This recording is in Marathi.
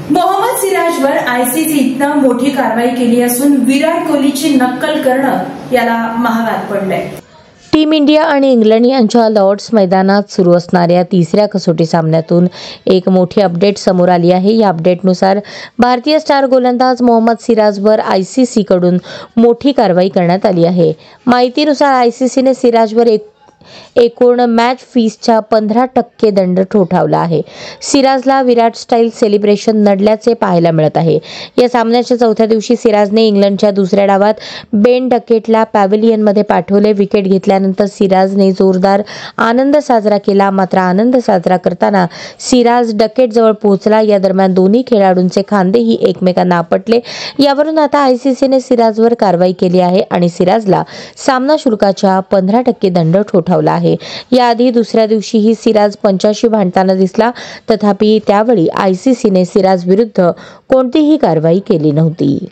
मोहम्मद सिराजवर आयसीसीनं मोठी कारवाई केली असून विराट कोहलीची नक्कल करणं याला महागात पडलंय। टीम इंडिया आणि इंग्लंड यांच्या लॉर्ड्स मैदानात सुरू असणाऱ्या तिसऱ्या कसोटी सामन्यातून एक मोठी अपडेट समोर आली आहे। या अपडेटनुसार भारतीय स्टार गोलंदाज मोहम्मद सिराजवर आयसीसीकडून मोठी कारवाई करण्यात आली आहे। माहितीनुसार आयसीसीने सिराजवर एकूण मॅच फीसच्या 15% दंड ठोठावला आहे। सिराजला विराट स्टाईल सेलिब्रेशन नडल्याचे पाहायला मिळत आहे। या सामन्याच्या चौथ्या दिवशी सिराजने इंग्लंडच्या दुसऱ्या डावात बेन डकेटला पॅव्हिलियनमध्ये पाठवले। विकेट घेतल्यानंतर सिराजने जोरदार आनंद साजरा केला, मात्र आनंद साजरा करताना सिराज डकेटजवळ पोहोचला। या दरम्यान दोन्ही खेळाडूंचे खांदेही एकमेकांना आपटले। यावरून आता आयसीसीने सिराजवर कारवाई केली आहे आणि सिराजला सामना शुल्काच्या 15% दंड ठोठावला आहे। याआधी दुसऱ्या दिवशीही सिराज 85 भांडताना दिसला, तथापि त्यावेळी आयसीसीने सिराज विरुद्ध कोणतीही कारवाई केली नव्हती।